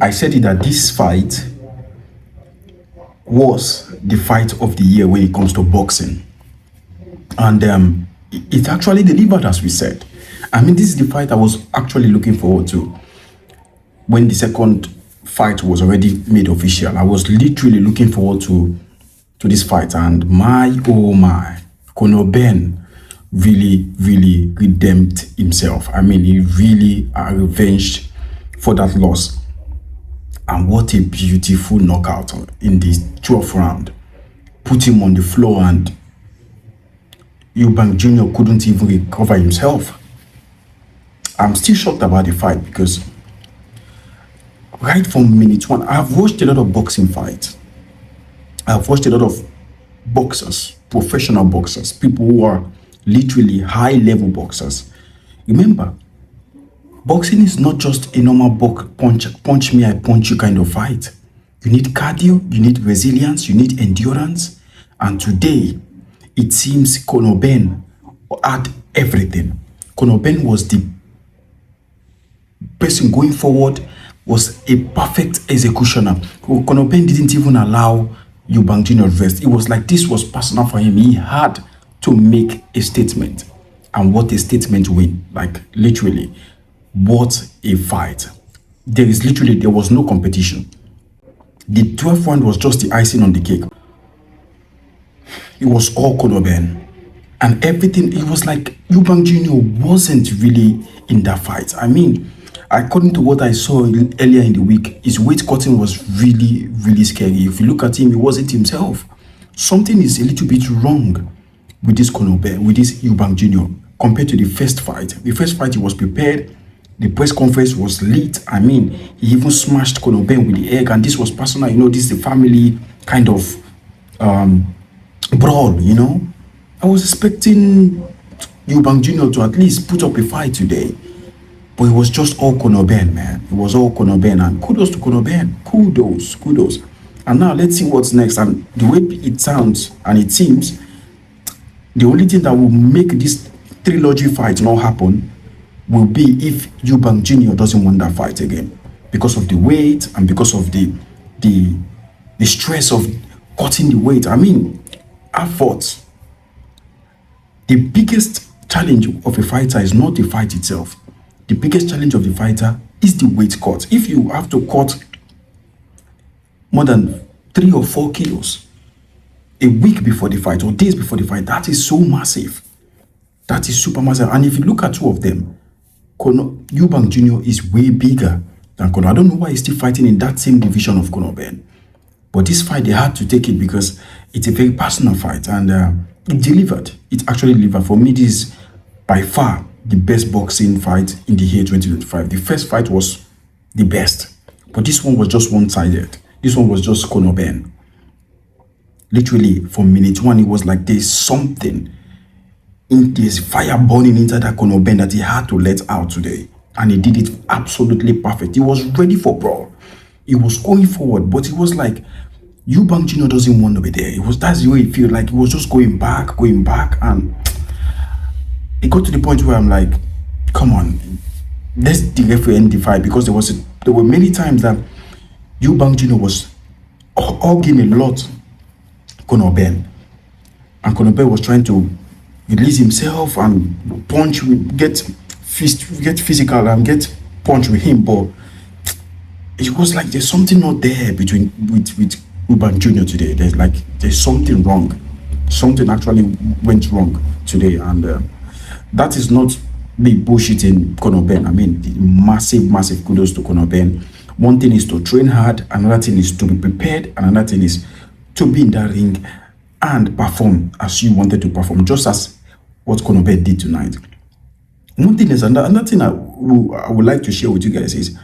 I said it that this fight was the fight of the year when it comes to boxing. And it actually delivered, as we said. I mean, this is the fight I was actually looking forward to when the second fight was already made official. I was literally looking forward to this fight, and my oh my, Conor Benn really, really redeemed himself. I mean, he really revenged for that loss. And what a beautiful knockout in the 12th round. Put him on the floor, and Eubank Jr. couldn't even recover himself. I'm still shocked about the fight because right from minute one, I've watched a lot of boxing fights. I've watched a lot of boxers, professional boxers, people who are literally high-level boxers. Remember, boxing is not just a normal punch me, I punch you kind of fight. You need cardio, you need resilience, you need endurance. And today, it seems Conor Benn had everything. Conor Benn was the person going forward, was a perfect executioner. Conor Benn didn't even allow Eubank Jr. rest. It was like this was personal for him. He had to make a statement. And what a statement win. Like, literally, what a fight. There was no competition. The 12th round was just the icing on the cake. It was all Conor Benn. And everything, it was like Eubank Jr. wasn't really in that fight. I mean, according to what I saw earlier in the week, his weight cutting was really, really scary. If you look at him, he wasn't himself. Something is a little bit wrong with this Conor Benn, with this Eubank Jr. compared to the first fight. The first fight, he was prepared. The press conference was lit. I mean, he even smashed Conor Benn with the egg, and this was personal. You know, this is a family kind of brawl, you know. I was expecting Eubank Jr. to at least put up a fight today. But it was just all Conor Benn, man. It was all Conor Benn, and kudos to Conor Benn. Kudos. And now let's see what's next. And the way it sounds and it seems, the only thing that will make this trilogy fight not happen will be if Eubank Jr. doesn't want that fight again, because of the weight and because of the stress of cutting the weight. I mean, I thought the biggest challenge of a fighter is not the fight itself. The biggest challenge of the fighter is the weight cut. If you have to cut more than 3 or 4 kilos a week before the fight or days before the fight, that is so massive. That is super massive. And if you look at two of them, Eubank Jr. is way bigger than Conor. I don't know why he's still fighting in that same division of Conor Benn. But this fight, they had to take it because it's a very personal fight. And it delivered. It actually delivered. For me, this is by far the best boxing fight in the year 2025. The first fight was the best. But this one was just one-sided. This one was just Conor Benn. Literally, from minute one, it was like there's something. There's fire burning inside that Conor Benn that he had to let out today. And he did it absolutely perfect. He was ready for brawl. He was going forward, but it was like Eubank Jr. doesn't want to be there. That's the way it feels like. He was just going back, and it got to the point where I'm like, come on, let's the referee end the fight, because there were many times that Eubank Jr. was hugging a lot Conor Benn, and Conor Benn was trying to release himself and punch, get physical and get punch with him, but it was like there's something not there with Eubank Jr. today. There's something wrong. Something actually went wrong today, and that is not the bullshit in Conor Benn. I mean, massive kudos to Conor Benn. One thing is to train hard, another thing is to be prepared, and another thing is to be in that ring and perform as you wanted to perform, just as what Conor Benn did tonight. One thing is, another thing I would like to share with you guys is,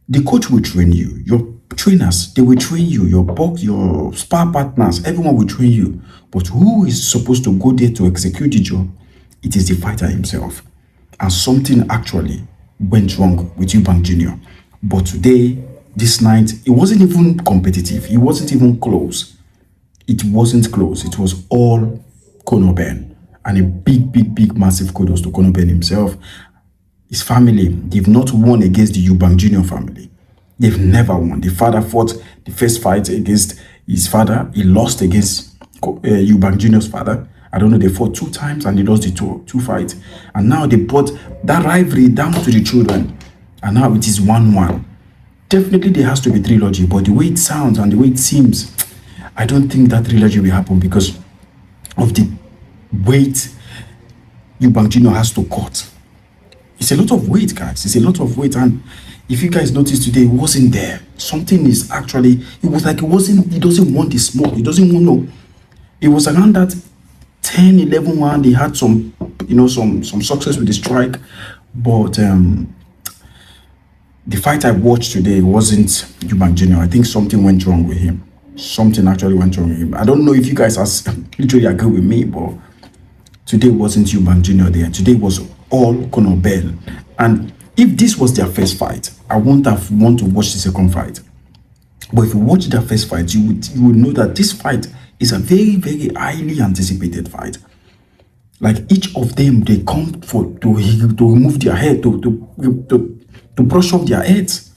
the coach will train you. Your trainers, they will train you. Your spar partners, everyone will train you. But who is supposed to go there to execute the job? It is the fighter himself. And something actually went wrong with Eubank Jr. But today, this night, it wasn't even competitive. It wasn't even close. It wasn't close. It was all Conor Benn. And a big, massive kudos to Conor Benn himself. His family, they've not won against the Eubank Jr. family. They've never won. The father fought the first fight against his father. He lost against Eubank Jr.'s father. I don't know, they fought 2 times and they lost the two fights. And now they brought that rivalry down to the children. And now it is 1-1. Definitely there has to be trilogy, but the way it sounds and the way it seems, I don't think that trilogy will happen because of the weight Eubank Jr. has to cut. It's a lot of weight, guys. It's a lot of weight. And if you guys notice today, it wasn't there. Something is actually, it was like he doesn't want the smoke. He doesn't want no. It was around that 10, 11 1. They had some, some success with the strike. But the fight I watched today wasn't Eubank Jr. I think something went wrong with him. Something actually went wrong with him. I don't know if you guys literally agree with me, but today wasn't Eubank Jr. there. Today was all Conor Benn. And if this was their first fight, I wouldn't have want to watch the second fight. But if you watch their first fight, you would know that this fight is a very, very highly anticipated fight. Like each of them, they come to remove their head, to brush off their heads.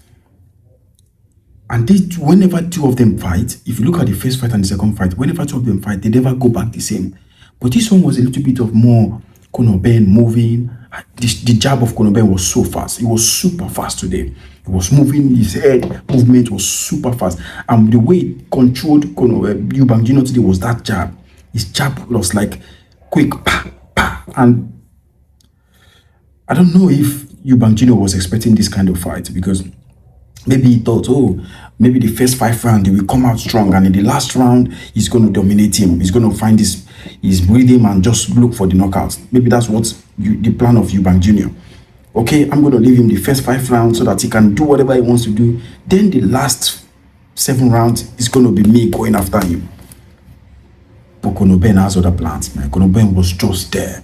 And whenever 2 of them fight, if you look at the first fight and the second fight, whenever 2 of them fight, they never go back the same. But this one was a little bit of more Conor Benn moving. The jab of Conor Benn was so fast. It was super fast today. He was moving, his head movement was super fast. And the way it controlled Eubank Jr. today was that jab. His jab was like quick, pa, pa. And I don't know if Eubank Jr. was expecting this kind of fight because maybe he thought, maybe the first 5 rounds he will come out strong, and in the last round he's going to dominate him. He's going to find his rhythm and just look for the knockouts. Maybe that's what the plan of Eubank Jr. Okay, I'm going to leave him the first 5 rounds so that he can do whatever he wants to do. Then the last 7 rounds is going to be me going after him. But Conor Benn has other plans, man. Conor Benn was just there.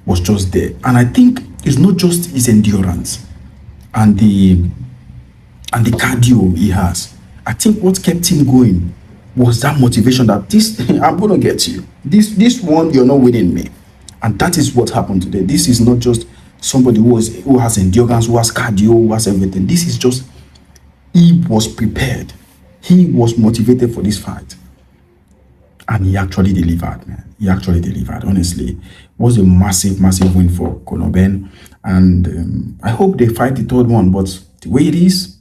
And I think it's not just his endurance and the cardio he has. I think what kept him going was that motivation that I'm going to get you. This one, you're not winning me. And that is what happened today. This is not just somebody who has endurance, who has cardio, who has everything. This is just, he was prepared. He was motivated for this fight. And he actually delivered, man. He actually delivered, honestly. It was a massive, massive win for Conor Benn. And I hope they fight the 3rd one. But the way it is,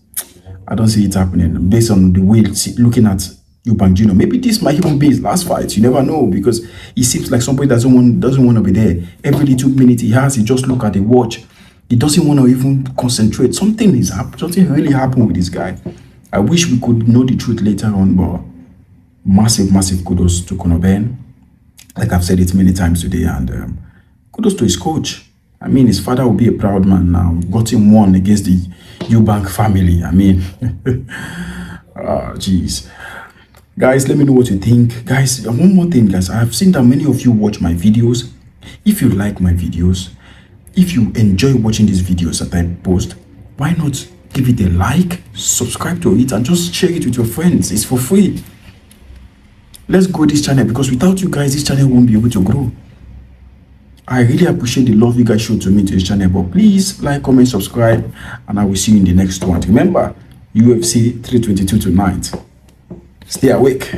I don't see it happening. Based on the way, looking at Eubank Jr. Maybe this might even be his last fight. You never know, because he seems like somebody doesn't want to be there. Every little minute he has, he just look at the watch. He doesn't want to even concentrate. Something really happened with this guy. I wish we could know the truth later on, but massive, massive kudos to Conor Benn. Like I've said it many times today, and kudos to his coach. I mean, his father will be a proud man now. Got him won against the Eubank family. I mean, jeez. Guys, let me know what you think. Guys, one more thing, guys. I have seen that many of you watch my videos. If you like my videos, if you enjoy watching these videos that I post, why not give it a like, subscribe to it, and just share it with your friends. It's for free. Let's grow this channel, because without you guys, this channel won't be able to grow. I really appreciate the love you guys show to me to this channel. But please like, comment, subscribe, and I will see you in the next one. Remember, UFC 322 tonight. Stay awake.